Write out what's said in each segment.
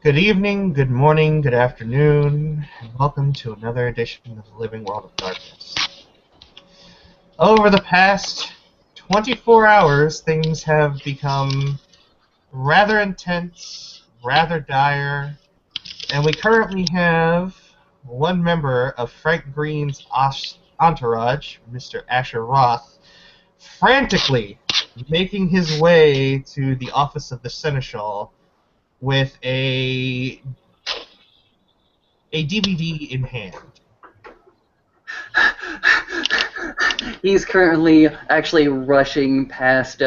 Good evening, good morning, good afternoon, and welcome to another edition of the Living World of Darkness. Over the past 24 hours, things have become rather intense, rather dire, and we currently have one member of Frank Green's entourage, Mr. Asher Roth, frantically making his way to the office of the Seneschal with a DVD in hand. He's currently actually rushing past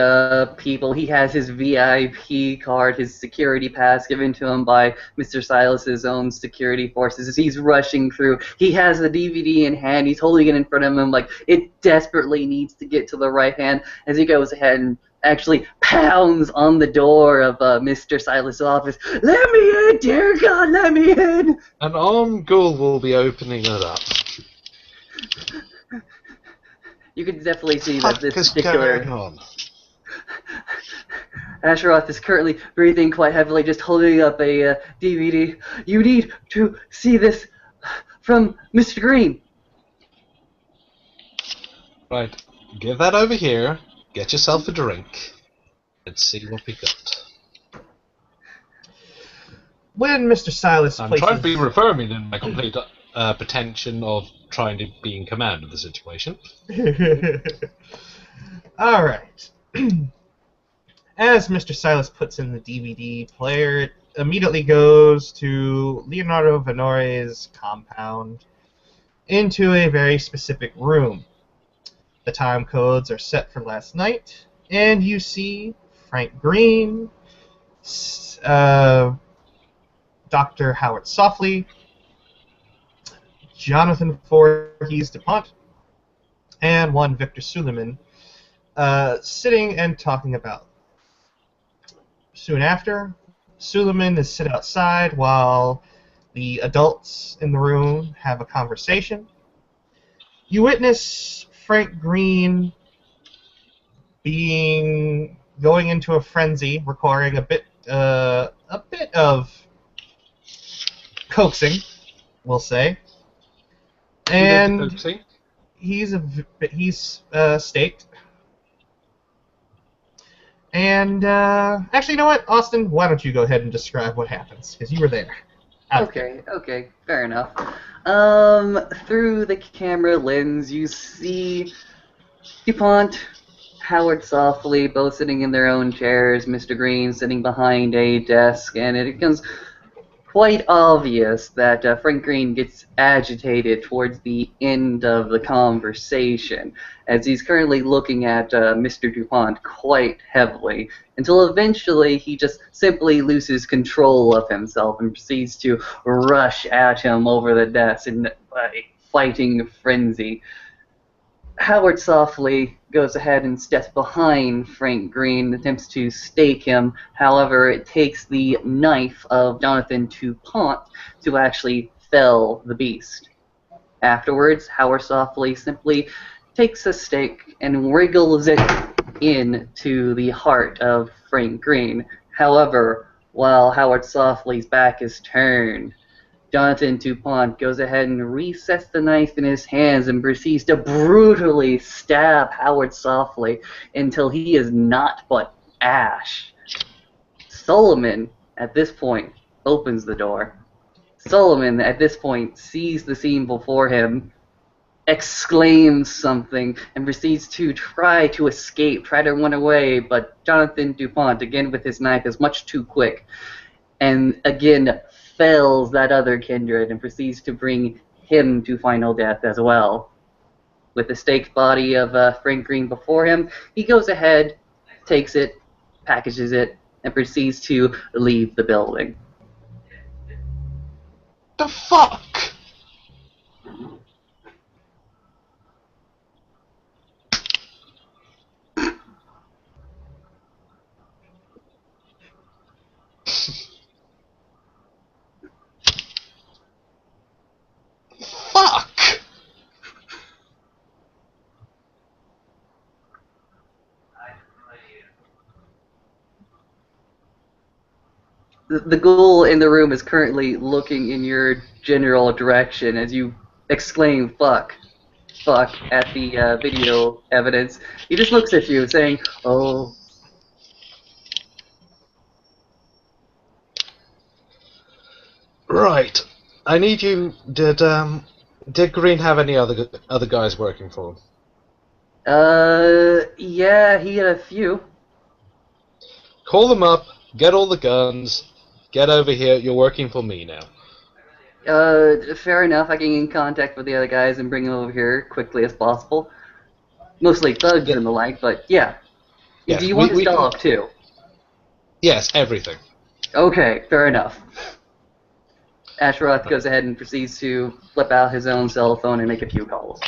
people. He has his VIP card, his security pass given to him by Mr. Silas's own security forces. As he's rushing through, he has the DVD in hand. He's holding it in front of him like it desperately needs to get to the right hand. As he goes ahead and actually pounds on the door of Mr. Silas' office. Let me in, dear God, let me in! An armed ghoul will be opening it up. You can definitely see that What this is particular going on? Asheroth is currently breathing quite heavily, just holding up a DVD. You need to see this from Mr. Green. Right, give that over here, get yourself a drink, and see what we got. When Mr. Silas I'm places... trying to be reaffirming in my complete pretension of trying to be in command of the situation. Alright. As Mr. Silas puts in the DVD player, it immediately goes to Leonardo Venore's compound into a very specific room. The time codes are set for last night, and you see Frank Green, Dr. Howard Softly, Jonathan Voorhees DuPont, and one Victor Suleiman sitting and talking about. Soon after, Suleiman is sit outside while the adults in the room have a conversation. You witness Frank Green going into a frenzy, requiring a bit of coaxing, we'll say. And he's staked. And actually, you know what, Austin? Why don't you go ahead and describe what happens? Because you were there. Okay, fair enough. Through the camera lens, you see DuPont, Howard Softly, both sitting in their own chairs, Mr. Green sitting behind a desk, and it becomes quite obvious that Frank Green gets agitated towards the end of the conversation, as he's currently looking at Mr. DuPont quite heavily, until eventually he just simply loses control of himself and proceeds to rush at him over the desk in a fighting frenzy. Howard Softly goes ahead and steps behind Frank Green, attempts to stake him. However, it takes the knife of Jonathan DuPont to actually fell the beast. Afterwards, Howard Softly simply takes a stake and wriggles it into the heart of Frank Green. However, while Howard Softly's back is turned, Jonathan DuPont goes ahead and resets the knife in his hands and proceeds to brutally stab Howard Softly until he is naught but ash. Solomon, at this point, opens the door. Solomon, at this point, sees the scene before him, exclaims something, and proceeds to try to escape, try to run away, but Jonathan DuPont, again with his knife, is much too quick, and again fells that other kindred and proceeds to bring him to final death as well. With the staked body of Frank Green before him, he goes ahead, takes it, packages it, and proceeds to leave the building. The fuck? Fuck! The ghoul in the room is currently looking in your general direction as you exclaim fuck at the video evidence. He just looks at you saying, oh. Right. I need you. Did Green have any other guys working for him? Yeah, he had a few. Call them up. Get all the guns. Get over here. You're working for me now. Fair enough. I can get in contact with the other guys and bring them over here quickly as possible. Mostly thugs Yeah. and the like, but yeah. Yes, Do you want his dog too? Yes, everything. Okay, fair enough. Asheroth goes ahead and proceeds to flip out his own cell phone and make a few calls.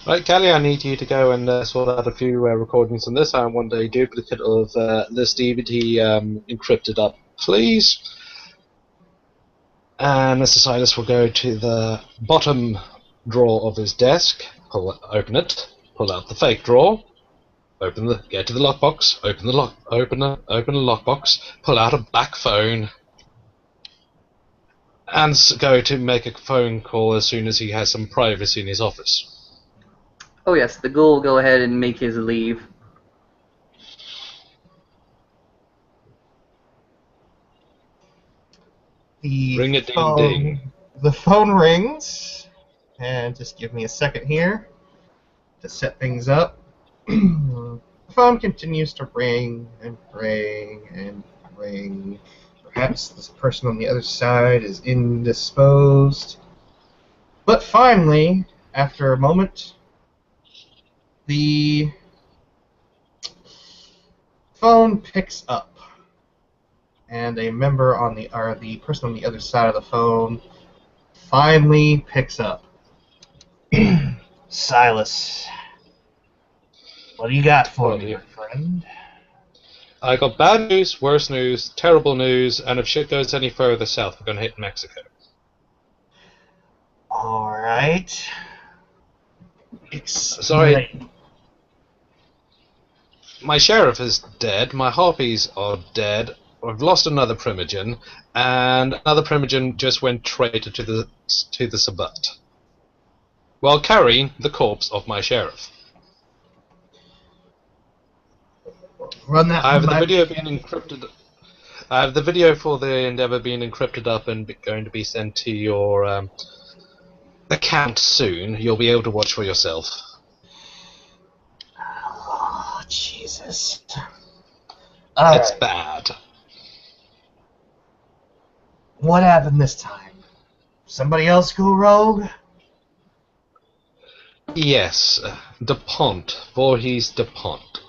Right, Callie, I need you to go and sort out a few recordings on this. I want a duplicate of this DVD encrypted up, please. And Mr. Silas will go to the bottom drawer of his desk, open it, pull out the fake drawer, get to the lockbox, open the lockbox, pull out a black phone, and go to make a phone call as soon as he has some privacy in his office. Oh yes, the ghoul will go ahead and make his leave. Ring a ding ding. The phone rings, and just give me a second here to set things up. The phone continues to ring and ring and ring. Perhaps this person on the other side is indisposed. But finally, after a moment, the phone picks up. And a member on the person on the other side of the phone finally picks up. Silas, what do you got for me, my friend? I got bad news, worse news, terrible news, and if shit goes any further south, we're going to hit Mexico. Alright. Sorry. My sheriff is dead, my harpies are dead, I've lost another primogen, and another primogen just went traitor to the Sabbat, while carrying the corpse of my sheriff. Run that. I have the video being encrypted. I have the video for the Endeavour being encrypted up and going to be sent to your account soon. You'll be able to watch for yourself. Oh, Jesus. It's bad. What happened this time? Somebody else go rogue? Yes, DuPont. Voorhees DuPont.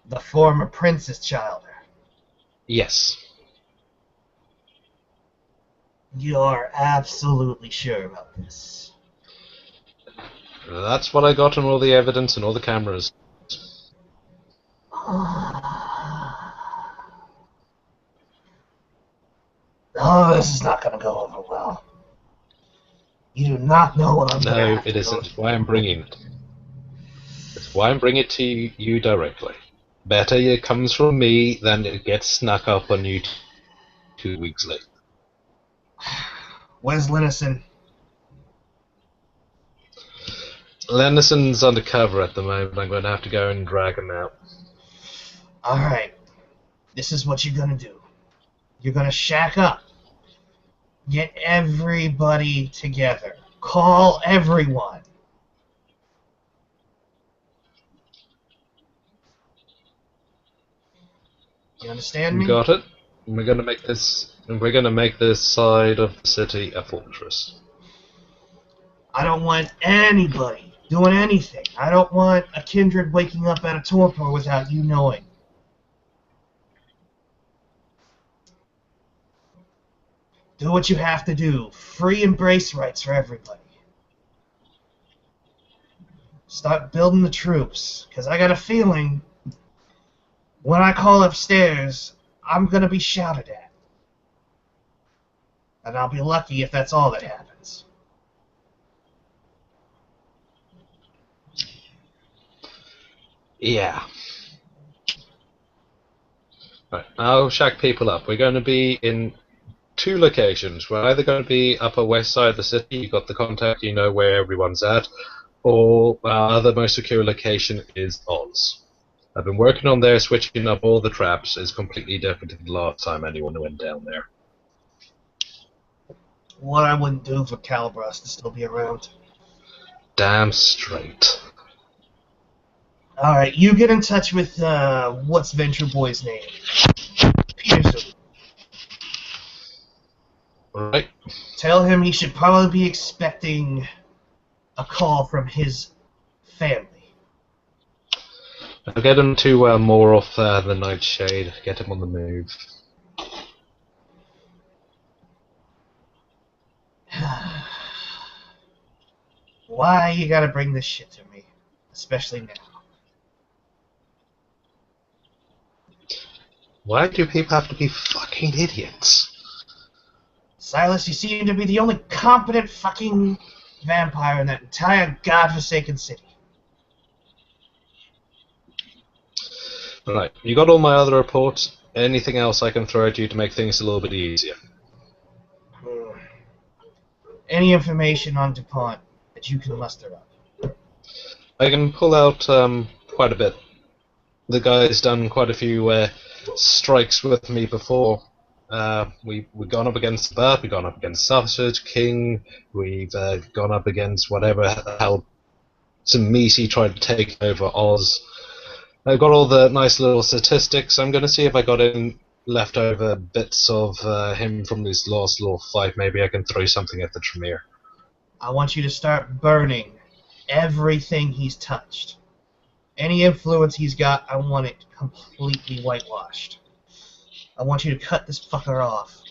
The former prince's child. Yes. You're absolutely sure about this? That's what I got on all the evidence and all the cameras. Oh, this is not going to go over well. You do not know what I'm going to No, have to it go isn't. through. Why I'm bringing it. It's why I'm bringing it to you directly. Better it comes from me than it gets snuck up on you 2 weeks later. Where's Linnison? Lennison's undercover at the moment. I'm going to have to go and drag him out. Alright. This is what you're going to do. You're going to shack up. Get everybody together. Call everyone. You understand me? Got it? We're going to make this. We're going to make this side of the city a fortress. I don't want anybody doing anything. I don't want a kindred waking up at a torpor without you knowing. Do what you have to do. Free embrace rights for everybody. Start building the troops, because I got a feeling when I call upstairs, I'm going to be shouted at. And I'll be lucky if that's all that happens. Yeah. Right, I'll shack people up. We're going to be in two locations. We're either going to be upper west side of the city, you got the contact, you know where everyone's at, or our other most secure location is Oz. I've been working on there, switching up all the traps. It's completely different to the last time anyone went down there. What I wouldn't do for Calibros to still be around. Damn straight. Alright, you get in touch with, what's Venture Boy's name? Peterson. Alright. Tell him he should probably be expecting a call from his family. I'll get him to moor off the Nightshade, get him on the move. Why you gotta bring this shit to me? Especially now. Why do people have to be fucking idiots? Silas, you seem to be the only competent fucking vampire in that entire godforsaken city. Right, you got all my other reports? Anything else I can throw at you to make things a little bit easier? Any information on DuPont that you can muster up? I can pull out quite a bit. The guy's done quite a few strikes with me before. We've gone up against Burt, we've gone up against Sausage King, we've gone up against whatever hell some meaty tried to take over Oz. I've got all the nice little statistics. I'm going to see if I got in leftover bits of him from this last little fight. Maybe I can throw something at the Tremere. I want you to start burning everything he's touched. Any influence he's got, I want it completely whitewashed. I want you to cut this fucker off.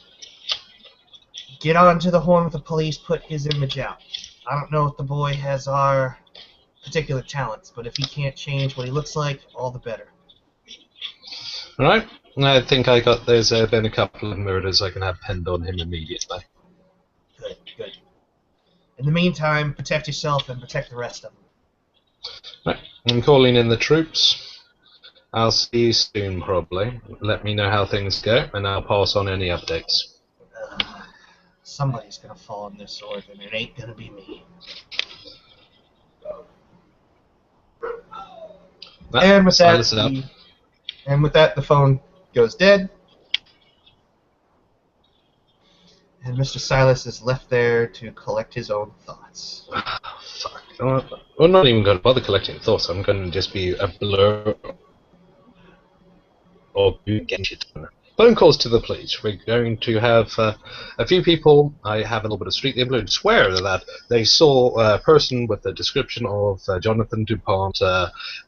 Get onto the horn with the police, put his image out. I don't know if the boy has our particular talents, but if he can't change what he looks like, all the better. Alright, I think there's been a couple of murders I can have pinned on him immediately. Good, good. In the meantime, protect yourself and protect the rest of them. Right, I'm calling in the troops. I'll see you soon, probably. Let me know how things go, and I'll pass on any updates. Somebody's gonna fall on this sword, and it ain't gonna be me. And with that, the phone goes dead, and Mr. Silas is left there to collect his own thoughts. Fuck. I'm not even going to bother collecting thoughts. I'm going to just be a blur or get shit done. Phone calls to the police. We're going to have a few people. I have a little bit of street influence. Swear that they saw a person with a description of Jonathan DuPont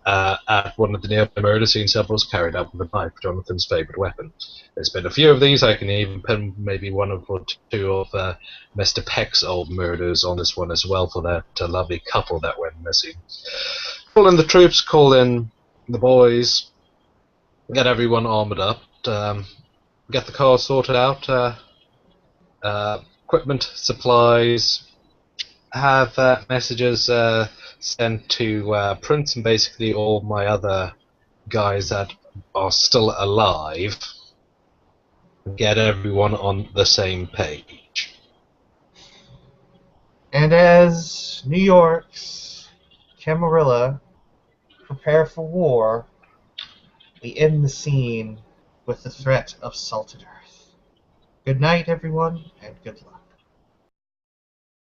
at one of the nearby murder scenes. Several was carried out with a knife, Jonathan's favorite weapon. There's been a few of these. I can even pin maybe one or two of Mr. Peck's old murders on this one as well for that lovely couple that went missing. Call in the troops. Call in the boys. Get everyone armored up. Get the car sorted out, equipment, supplies, have messages sent to Prince and basically all my other guys that are still alive, get everyone on the same page. And as New York's Camarilla prepare for war, we end the scene with the threat of salted earth. Good night, everyone, and good luck.